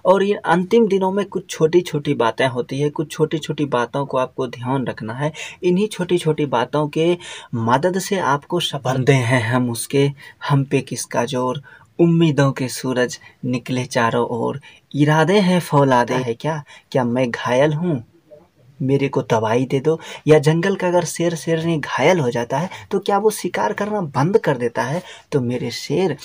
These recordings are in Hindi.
और ये अंतिम दिनों में कुछ छोटी-छोटी बातें होती हैं, कुछ छोटी-छोटी बातों को आपको ध्यान रखना है। इन्हीं छोटी-छोटी बातों के मदद से आपको बंधे हैं हम उसके, हम पे किसका ज़ोर, उम्मीदों के सूरज निकले चारों ओर, इरादे हैं फौलादे है क्या? क्या मैं घायल हूँ? मेरे को दवाई दे दो। या जंगल का अगर शेर शेरनी घायल हो जाता है तो क्या वो शिकार करना बंद कर देता है? तो मेरे शेर,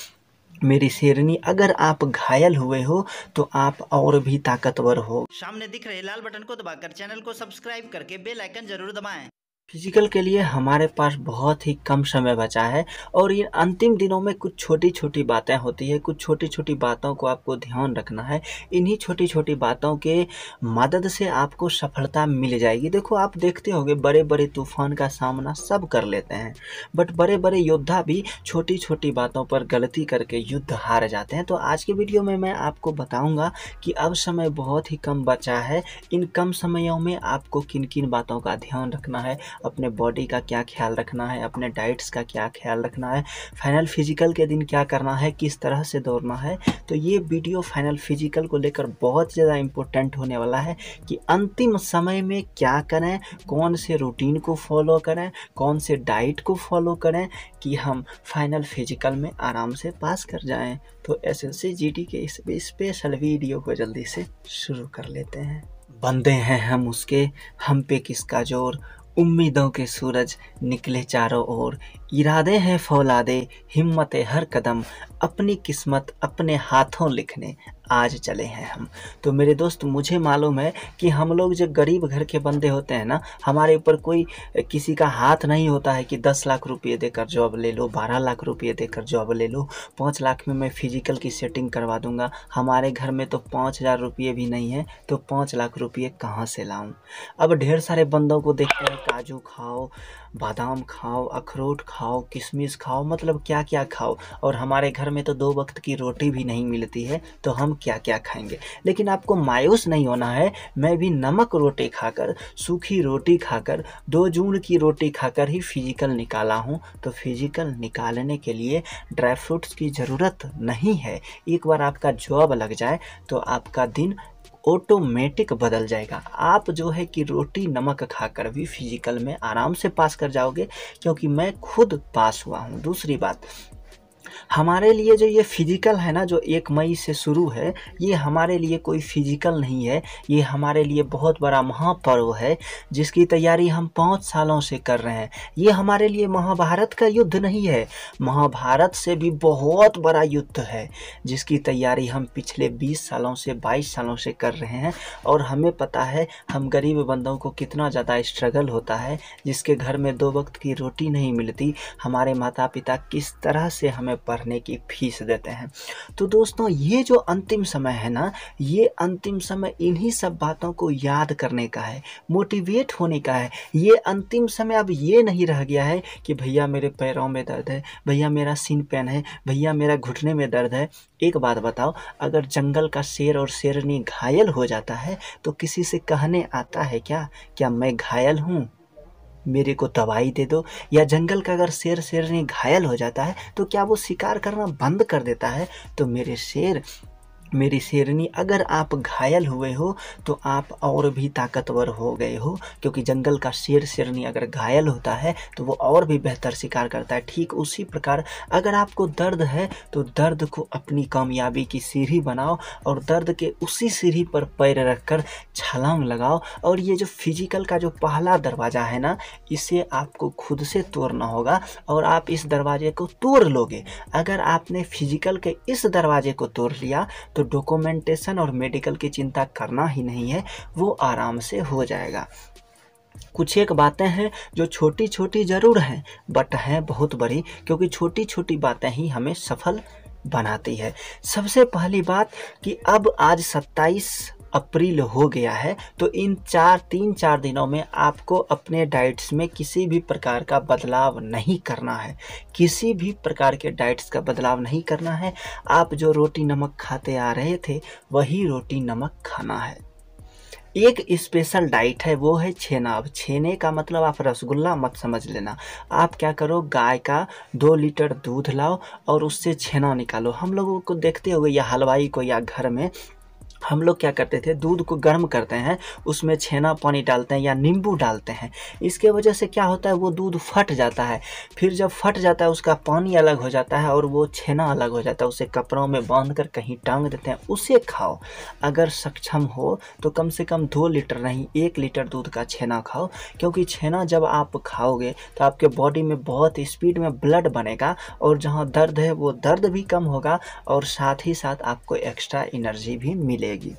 मेरी शेरनी, अगर आप घायल हुए हो तो आप और भी ताकतवर हो। सामने दिख रहे लाल बटन को दबाकर चैनल को सब्सक्राइब करके बेल आइकन जरूर दबाएं। फिजिकल के लिए हमारे पास बहुत ही कम समय बचा है और ये अंतिम दिनों में कुछ छोटी-छोटी बातें होती हैं, कुछ छोटी-छोटी बातों को आपको ध्यान रखना है। इन्हीं छोटी-छोटी बातों के मदद से आपको सफलता मिल जाएगी। देखो, आप देखते होंगे बड़े-बड़े तूफ़ान का सामना सब कर लेते हैं, बट बड़े-बड़े योद्धा भी छोटी-छोटी बातों पर गलती करके युद्ध हार जाते हैं। तो आज की वीडियो में मैं आपको बताऊँगा कि अब समय बहुत ही कम बचा है। इन कम समयों में आपको किन-किन बातों का ध्यान रखना है, अपने बॉडी का क्या ख्याल रखना है, अपने डाइट्स का क्या ख्याल रखना है, फाइनल फिजिकल के दिन क्या करना है, किस तरह से दौड़ना है। तो ये वीडियो फाइनल फिजिकल को लेकर बहुत ज़्यादा इम्पोर्टेंट होने वाला है कि अंतिम समय में क्या करें, कौन से रूटीन को फॉलो करें, कौन से डाइट को फॉलो करें कि हम फाइनल फिजिकल में आराम से पास कर जाएं। तो एसएससी जीडी के इस स्पेशल वीडियो को जल्दी से शुरू कर लेते हैं। बंदे हैं हम उसके, हम पे किसका ज़ोर, उम्मीदों के सूरज निकले चारों ओर, इरादे हैं फौलादे, हिम्मतें हर कदम, अपनी किस्मत अपने हाथों लिखने आज चले हैं हम। तो मेरे दोस्त, मुझे मालूम है कि हम लोग जो गरीब घर के बंदे होते हैं ना, हमारे ऊपर कोई किसी का हाथ नहीं होता है कि 10 लाख रुपये देकर जॉब ले लो, 12 लाख रुपये देकर जॉब ले लो, 5 लाख में मैं फिजिकल की सेटिंग करवा दूंगा। हमारे घर में तो 5,000 रुपये भी नहीं है, तो 5 लाख रुपये कहाँ से लाऊं? अब ढेर सारे बंदों को देखते हैं, काजू खाओ, बादाम खाओ, अखरोट खाओ, किशमिश खाओ, मतलब क्या क्या खाओ, और हमारे घर में तो 2 वक्त की रोटी भी नहीं मिलती है, तो हम क्या क्या खाएंगे। लेकिन आपको मायूस नहीं होना है। मैं भी नमक रोटी खाकर, सूखी रोटी खाकर, 2 जून की रोटी खाकर ही फिजिकल निकाला हूँ। तो फिजिकल निकालने के लिए ड्राई फ्रूट्स की ज़रूरत नहीं है। एक बार आपका जॉब लग जाए तो आपका दिन ऑटोमेटिक बदल जाएगा। आप जो है कि रोटी नमक खाकर भी फिजिकल में आराम से पास कर जाओगे, क्योंकि मैं खुद पास हुआ हूँ। दूसरी बात, हमारे लिए जो ये फिजिकल है ना, जो 1 मई से शुरू है, ये हमारे लिए कोई फिजिकल नहीं है। ये हमारे लिए बहुत बड़ा महापर्व है जिसकी तैयारी हम 5 सालों से कर रहे हैं। ये हमारे लिए महाभारत का युद्ध नहीं है, महाभारत से भी बहुत बड़ा युद्ध है जिसकी तैयारी हम पिछले 20 सालों से, 22 सालों से कर रहे हैं। और हमें पता है हम गरीब बंदों को कितना ज़्यादा स्ट्रगल होता है, जिसके घर में 2 वक्त की रोटी नहीं मिलती। हमारे माता पिता किस तरह से हमें पढ़ने की फीस देते हैं। तो दोस्तों, ये जो अंतिम समय है ना, ये अंतिम समय इन्हीं सब बातों को याद करने का है, मोटिवेट होने का है। ये अंतिम समय अब ये नहीं रह गया है कि भैया मेरे पैरों में दर्द है, भैया मेरा सीन पेन है, भैया मेरा घुटने में दर्द है। एक बात बताओ, अगर जंगल का शेर और शेरनी घायल हो जाता है तो किसी से कहने आता है क्या, क्या मैं घायल हूँ, मेरे को दवाई दे दो? या जंगल का अगर शेर शेरनी घायल हो जाता है तो क्या वो शिकार करना बंद कर देता है? तो मेरे शेर, मेरी शेरनी, अगर आप घायल हुए हो तो आप और भी ताकतवर हो गए हो, क्योंकि जंगल का शेर शेरनी अगर घायल होता है तो वो और भी बेहतर शिकार करता है। ठीक उसी प्रकार अगर आपको दर्द है तो दर्द को अपनी कामयाबी की सीढ़ी बनाओ और दर्द के उसी सीढ़ी पर पैर रखकर छलांग लगाओ। और ये जो फिजिकल का जो पहला दरवाज़ा है ना, इसे आपको खुद से तोड़ना होगा और आप इस दरवाजे को तोड़ लोगे। अगर आपने फिजिकल के इस दरवाजे को तोड़ लिया तो डॉक्यूमेंटेशन और मेडिकल की चिंता करना ही नहीं है, वो आराम से हो जाएगा। कुछ एक बातें हैं जो छोटी छोटी ज़रूर हैं, बट हैं बहुत बड़ी, क्योंकि छोटी छोटी बातें ही हमें सफल बनाती है। सबसे पहली बात कि अब आज 27 अप्रैल हो गया है, तो इन 3-4 दिनों में आपको अपने डाइट्स में किसी भी प्रकार का बदलाव नहीं करना है। किसी भी प्रकार के डाइट्स का बदलाव नहीं करना है। आप जो रोटी नमक खाते आ रहे थे वही रोटी नमक खाना है। एक स्पेशल डाइट है, वो है छेना। अब छेने का मतलब आप रसगुल्ला मत समझ लेना। आप क्या करो, गाय का 2 लीटर दूध लाओ और उससे छेना निकालो। हम लोगों को देखते होगे या हलवाई को या घर में हम लोग क्या करते थे, दूध को गर्म करते हैं, उसमें छेना पानी डालते हैं या नींबू डालते हैं। इसके वजह से क्या होता है, वो दूध फट जाता है। फिर जब फट जाता है उसका पानी अलग हो जाता है और वो छेना अलग हो जाता है। उसे कपड़ों में बांध कर कहीं टांग देते हैं, उसे खाओ। अगर सक्षम हो तो कम से कम 2 लीटर नहीं 1 लीटर दूध का छेना खाओ, क्योंकि छेना जब आप खाओगे तो आपके बॉडी में बहुत स्पीड में ब्लड बनेगा और जहाँ दर्द है वो दर्द भी कम होगा और साथ ही साथ आपको एक्स्ट्रा एनर्जी भी मिलेगी।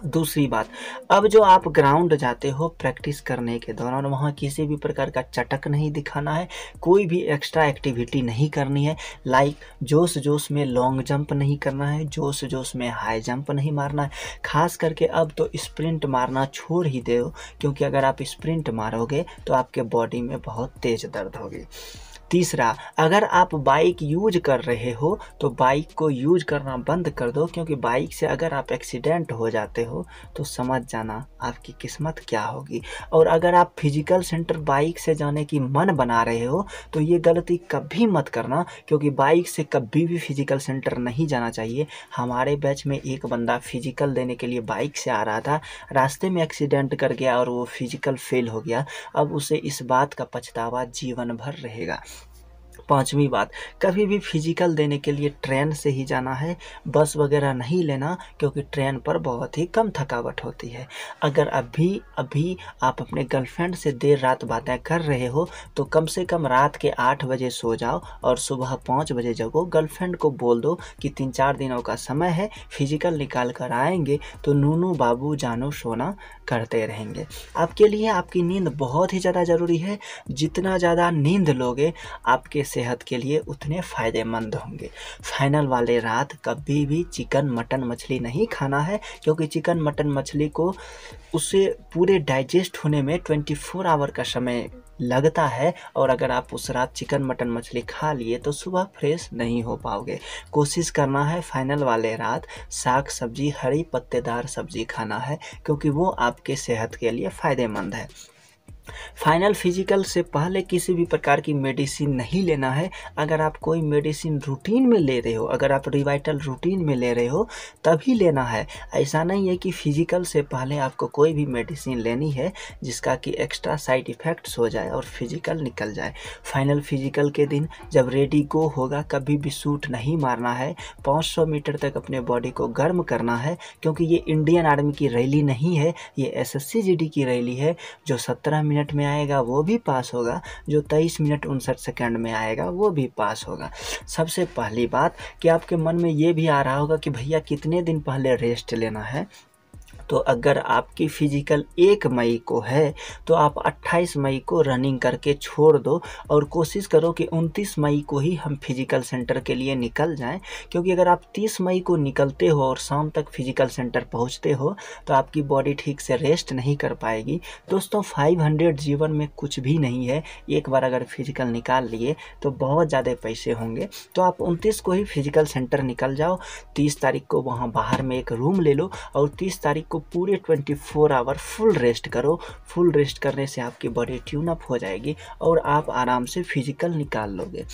दूसरी बात, अब जो आप ग्राउंड जाते हो प्रैक्टिस करने के दौरान, वहाँ किसी भी प्रकार का चटक नहीं दिखाना है, कोई भी एक्स्ट्रा एक्टिविटी नहीं करनी है। लाइक जोश जोश में लॉन्ग जंप नहीं करना है, जोश जोश में हाई जंप नहीं मारना है। खास करके अब तो स्प्रिंट मारना छोड़ ही दो, क्योंकि अगर आप स्प्रिंट मारोगे तो आपके बॉडी में बहुत तेज दर्द होगी। तीसरा, अगर आप बाइक यूज कर रहे हो तो बाइक को यूज करना बंद कर दो, क्योंकि बाइक से अगर आप एक्सीडेंट हो जाते हो तो समझ जाना आपकी किस्मत क्या होगी। और अगर आप फिजिकल सेंटर बाइक से जाने की मन बना रहे हो तो ये गलती कभी मत करना, क्योंकि बाइक से कभी भी फिजिकल सेंटर नहीं जाना चाहिए। हमारे बैच में एक बंदा फिजिकल देने के लिए बाइक से आ रहा था, रास्ते में एक्सीडेंट कर गया और वो फिजिकल फेल हो गया। अब उसे इस बात का पछतावा जीवन भर रहेगा। पांचवी बात, कभी भी फिजिकल देने के लिए ट्रेन से ही जाना है, बस वगैरह नहीं लेना, क्योंकि ट्रेन पर बहुत ही कम थकावट होती है। अगर अभी आप अपने गर्लफ्रेंड से देर रात बातें कर रहे हो तो कम से कम रात के 8 बजे सो जाओ और सुबह 5 बजे जगो। गर्लफ्रेंड को बोल दो कि 3-4 दिनों का समय है, फिजिकल निकाल कर आएंगे तो नूनू बाबू जानू सोना करते रहेंगे। आपके लिए आपकी नींद बहुत ही ज़्यादा ज़रूरी है। जितना ज़्यादा नींद लोगे आपके सेहत के लिए उतने फ़ायदेमंद होंगे। फाइनल वाले रात कभी भी चिकन मटन मछली नहीं खाना है, क्योंकि चिकन मटन मछली को उसे पूरे डाइजेस्ट होने में 24 आवर का समय लगता है, और अगर आप उस रात चिकन मटन मछली खा लिए तो सुबह फ्रेश नहीं हो पाओगे। कोशिश करना है फाइनल वाले रात साग सब्जी हरी पत्तेदार सब्जी खाना है, क्योंकि वो आपके सेहत के लिए फ़ायदेमंद है। फाइनल फिजिकल से पहले किसी भी प्रकार की मेडिसिन नहीं लेना है। अगर आप कोई मेडिसिन रूटीन में ले रहे हो, अगर आप रिवाइटल रूटीन में ले रहे हो तभी लेना है। ऐसा नहीं है कि फिजिकल से पहले आपको कोई भी मेडिसिन लेनी है जिसका कि एक्स्ट्रा साइड इफ़ेक्ट्स हो जाए और फिजिकल निकल जाए। फाइनल फिजिकल के दिन जब रेडी गो होगा कभी भी सूट नहीं मारना है। 500 मीटर तक अपने बॉडी को गर्म करना है, क्योंकि ये इंडियन आर्मी की रैली नहीं है, ये SSC GD की रैली है। जो 17 मिनट में आएगा वो भी पास होगा, जो 23 मिनट 59 सेकंड में आएगा वो भी पास होगा। सबसे पहली बात कि आपके मन में ये भी आ रहा होगा कि भैया कितने दिन पहले रेस्ट लेना है। तो अगर आपकी फिजिकल 1 मई को है तो आप 28 मई को रनिंग करके छोड़ दो और कोशिश करो कि 29 मई को ही हम फिजिकल सेंटर के लिए निकल जाएं, क्योंकि अगर आप 30 मई को निकलते हो और शाम तक फिजिकल सेंटर पहुंचते हो तो आपकी बॉडी ठीक से रेस्ट नहीं कर पाएगी। दोस्तों 500 जीवन में कुछ भी नहीं है, एक बार अगर फिजिकल निकाल लिए तो बहुत ज़्यादा पैसे होंगे। तो आप 29 को ही फिजिकल सेंटर निकल जाओ, 30 तारीख को वहाँ बाहर में एक रूम ले लो और 30 तारीख को पूरे 24 आवर फुल रेस्ट करो। फुल रेस्ट करने से आपकी बॉडी ट्यून अप हो जाएगी और आप आराम से फिजिकल निकाल लोगे।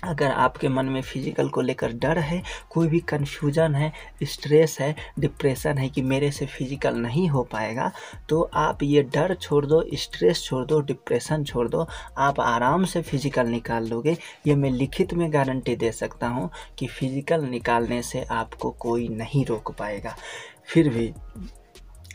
अगर आपके मन में फिजिकल को लेकर डर है, कोई भी कन्फ्यूजन है, स्ट्रेस है, डिप्रेशन है कि मेरे से फिजिकल नहीं हो पाएगा, तो आप ये डर छोड़ दो, स्ट्रेस छोड़ दो, डिप्रेशन छोड़ दो, आप आराम से फिजिकल निकाल लोगे। ये मैं लिखित में गारंटी दे सकता हूँ कि फिजिकल निकालने से आपको कोई नहीं रोक पाएगा। फिर भी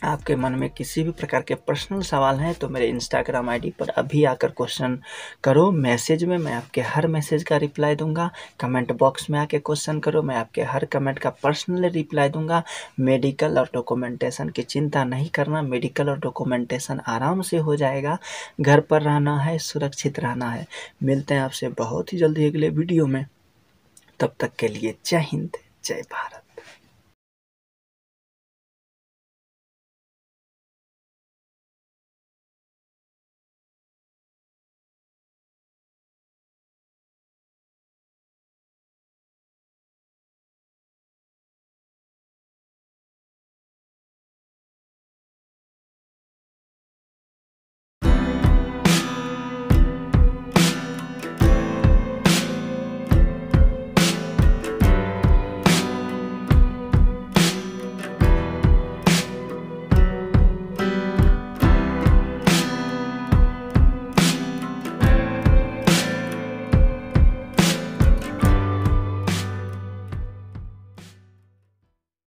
आपके मन में किसी भी प्रकार के पर्सनल सवाल हैं तो मेरे इंस्टाग्राम ID पर अभी आकर क्वेश्चन करो मैसेज में, मैं आपके हर मैसेज का रिप्लाई दूंगा। कमेंट बॉक्स में आके क्वेश्चन करो, मैं आपके हर कमेंट का पर्सनली रिप्लाई दूंगा। मेडिकल और डॉक्यूमेंटेशन की चिंता नहीं करना, मेडिकल और डॉक्यूमेंटेशन आराम से हो जाएगा। घर पर रहना है, सुरक्षित रहना है। मिलते हैं आपसे बहुत ही जल्दी अगले वीडियो में, तब तक के लिए जय हिंद, जय भारत।